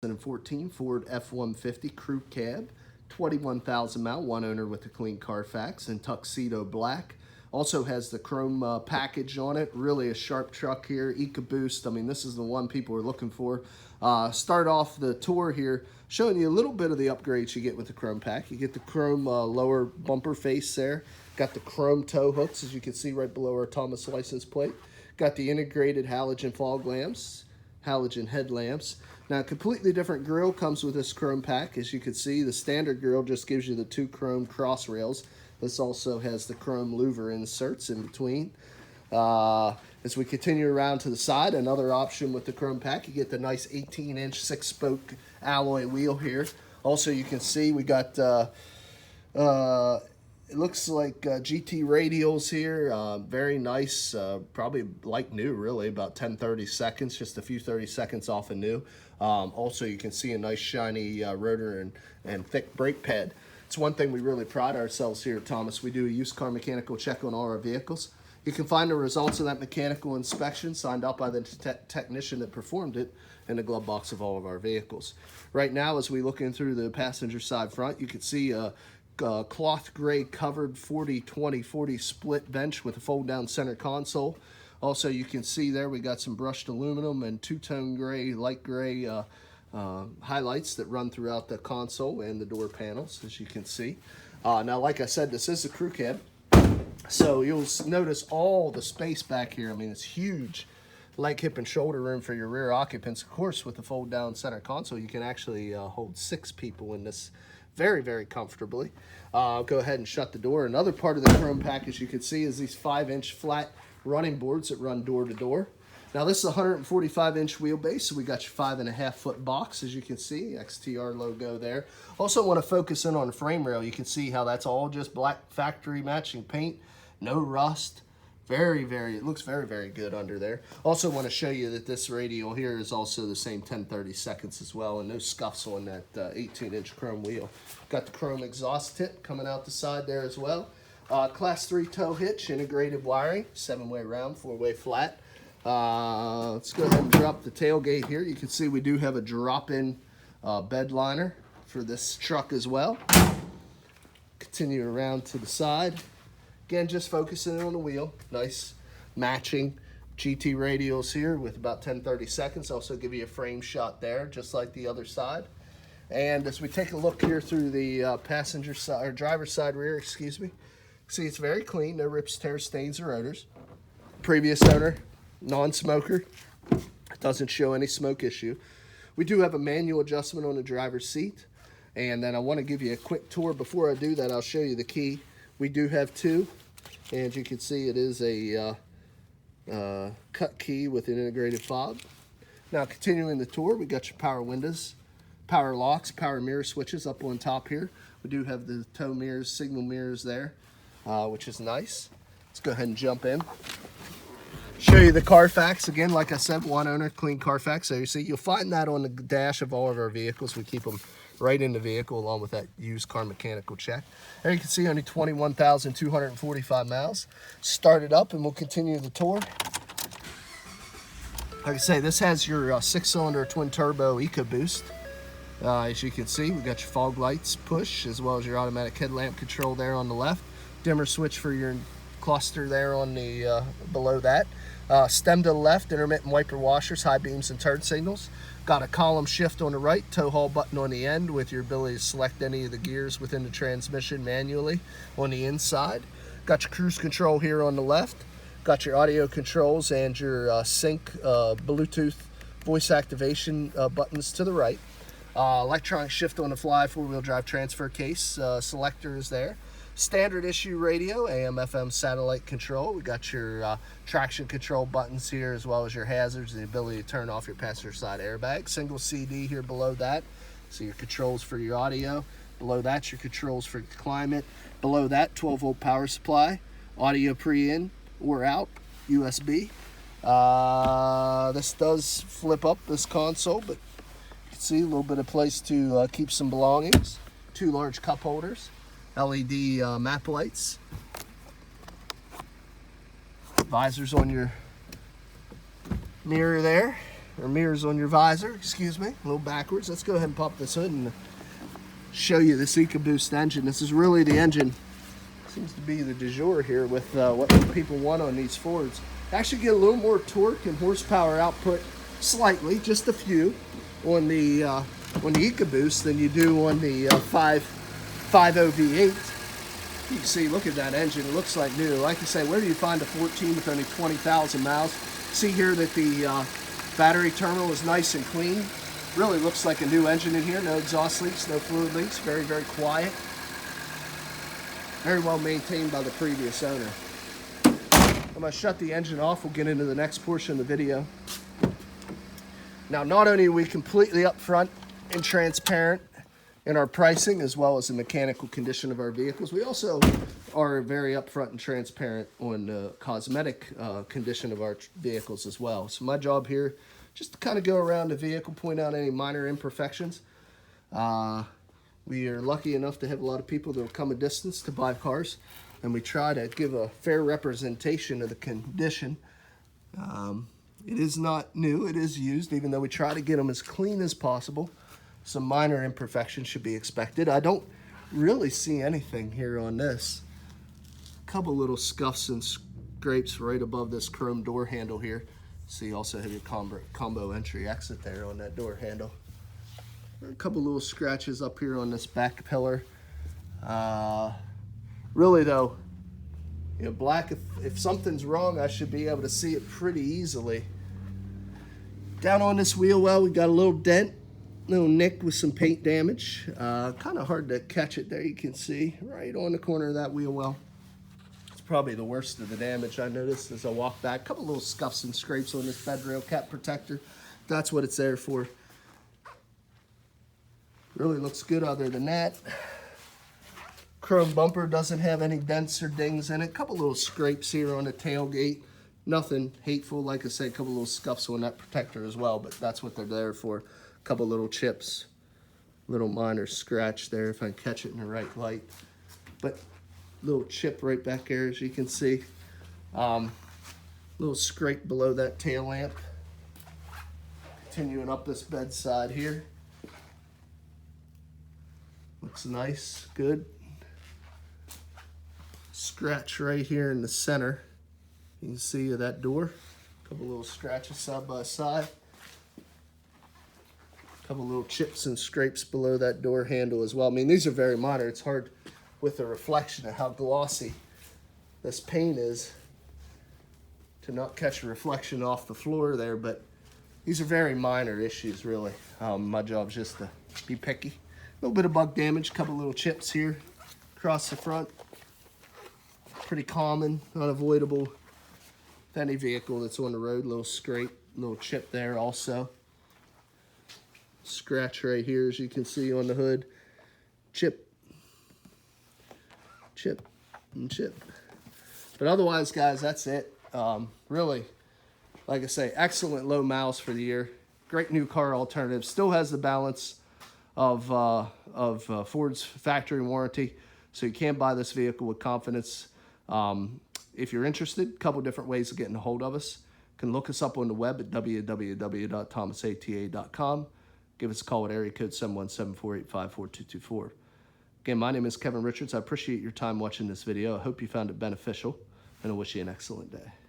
2014 Ford F-150 Crew Cab, 21,000 mile, one owner with a clean Carfax, in Tuxedo black. Also has the chrome package on it. Really a sharp truck here. EcoBoost. I mean, this is the one people are looking for. Start off the tour here showing you a little bit of the upgrades you get with the chrome pack. You get the chrome lower bumper face there. Got the chrome tow hooks, as you can see right below our Thomas license plate. Got the integrated halogen fog lamps, halogen headlamps. Now, a completely different grille comes with this chrome pack. As you can see, the standard grille just gives you the two chrome cross rails. This also has the chrome louver inserts in between. As we continue around to the side, another option with the chrome pack, you get the nice 18-inch 6-spoke alloy wheel here. Also, you can see we got, it looks like GT radials here. Very nice, probably like new, really, about 10-30 seconds, just a few 30 seconds off of new. Also, you can see a nice shiny rotor and thick brake pad. It's one thing we really pride ourselves here at Thomas. We do a used car mechanical check on all our vehicles. You can find the results of that mechanical inspection signed out by the technician that performed it in the glove box of all of our vehicles. Right now, as we look in through the passenger side front, you can see a cloth gray covered 40-20-40 split bench with a fold down center console. Also, you can see there we got some brushed aluminum and two-tone gray, light gray highlights that run throughout the console and the door panels, as you can see. Now, like I said, this is a crew cab, so you'll notice all the space back here. I mean, it's huge leg, hip, and shoulder room for your rear occupants. Of course, with the fold-down center console, you can actually hold 6 people in this very, very comfortably. Go ahead and shut the door. Another part of the chrome package you can see is these 5-inch flat running boards that run door to door. Now, this is a 145-inch wheelbase, so we got your 5.5-foot box, as you can see, XTR logo there. Also want to focus in on the frame rail. You can see how that's all just black factory matching paint, no rust. It looks very, very good under there. Also want to show you that this radial here is also the same 10-30 seconds as well, and no scuffs on that 18-inch chrome wheel. Got the chrome exhaust tip coming out the side there as well. Class 3 tow hitch, integrated wiring, 7-way round, 4-way flat. Let's go ahead and drop the tailgate here. You can see we do have a drop-in bed liner for this truck as well. Continue around to the side. Again, just focusing on the wheel. Nice matching GT radials here with about 10-30 seconds. Also give you a frame shot there, just like the other side. And as we take a look here through the passenger side, or driver's side rear, excuse me, see it's very clean, no rips, tears, stains, or odors. Previous owner, non-smoker, doesn't show any smoke issue. We do have a manual adjustment on the driver's seat, and then I want to give you a quick tour. Before I do that, I'll show you the key. We do have 2, and as you can see, it is a cut key with an integrated fob. Now, continuing the tour, we got your power windows, power locks, power mirror switches up on top here. We do have the tow mirrors, signal mirrors there, which is nice. Let's go ahead and jump in. Show you the Carfax. Again, like I said, one owner, clean Carfax. So you see, you'll find that on the dash of all of our vehicles. We keep them right in the vehicle along with that used car mechanical check. There you can see only 21,245 miles. Start it up and we'll continue the tour. Like I say, this has your 6-cylinder twin turbo EcoBoost. As you can see, we got your fog lights push as well as your automatic headlamp control there on the left. Dimmer switch for your cluster there on the below that. Stem to the left, intermittent wiper washers, high beams, and turn signals. Got a column shift on the right, tow haul button on the end with your ability to select any of the gears within the transmission manually on the inside. Got your cruise control here on the left. Got your audio controls and your sync Bluetooth voice activation buttons to the right. Electronic shift on the fly 4-wheel drive transfer case selector is there. Standard issue radio, AM, FM satellite control. We got your traction control buttons here as well as your hazards, the ability to turn off your passenger side airbag. Single CD here below that. So your controls for your audio. Below that, your controls for climate. Below that, 12-volt power supply. Audio pre-in or out, USB. This does flip up, this console, but you can see a little bit of place to keep some belongings. 2 large cup holders. LED map lights, visors on your mirror there, or mirrors on your visor, excuse me, a little backwards. Let's go ahead and pop this hood and show you this EcoBoost engine. This is really the engine, seems to be the du jour here with what people want on these Fords. Actually get a little more torque and horsepower output, slightly, just a few, on the EcoBoost than you do on the 5.0 V8. You can see, look at that engine, it looks like new. Like I say, where do you find a 14 with only 20,000 miles? See here that the battery terminal is nice and clean. Really looks like a new engine in here. No exhaust leaks, no fluid leaks, very, very quiet. Very well maintained by the previous owner. I'm going to shut the engine off. We'll get into the next portion of the video. Now, not only are we completely upfront and transparent in our pricing as well as the mechanical condition of our vehicles, we also are very upfront and transparent on the cosmetic condition of our vehicles as well. So my job here, just to kind of go around the vehicle, point out any minor imperfections. We are lucky enough to have a lot of people that will come a distance to buy cars, and we try to give a fair representation of the condition. It is not new, it is used, even though we try to get them as clean as possible. Some minor imperfections should be expected. I don't really see anything here on this. A couple little scuffs and scrapes right above this chrome door handle here. So you also have your combo entry exit there on that door handle. A couple little scratches up here on this back pillar. Really though, you know, black, if something's wrong, I should be able to see it pretty easily. Down on this wheel well, we got a little dent, little nick with some paint damage. Kind of hard to catch it there, you can see, right on the corner of that wheel well. It's probably the worst of the damage I noticed as I walk back. A couple little scuffs and scrapes on this bed rail cap protector. That's what it's there for. Really looks good other than that. Chrome bumper doesn't have any dents or dings in it. A couple little scrapes here on the tailgate. Nothing hateful. Like I said, a couple little scuffs on that protector as well, but that's what they're there for. A couple little chips. Little minor scratch there if I can catch it in the right light. But little chip right back there as you can see. Little scrape below that tail lamp. Continuing up this bedside here. Looks nice, good. Scratch right here in the center. You can see that door. A couple little scratches side by side. A couple little chips and scrapes below that door handle as well. I mean, these are very minor. It's hard with the reflection of how glossy this paint is to not catch a reflection off the floor there, but these are very minor issues, really. My job's just to be picky. A little bit of bug damage, a couple little chips here across the front. Pretty common, unavoidable with any vehicle that's on the road. Little scrape, little chip there also. Scratch right here as you can see on the hood. Chip, chip, and chip. But otherwise, guys, that's it. Really, like I say, excellent low miles for the year. Great new car alternative. Still has the balance of Ford's factory warranty, so you can buy this vehicle with confidence. If you're interested, a couple different ways of getting a hold of us. You can look us up on the web at www.thomasata.com. Give us a call at area code 717-485-4224. Again, my name is Kevin Richards. I appreciate your time watching this video. I hope you found it beneficial, and I wish you an excellent day.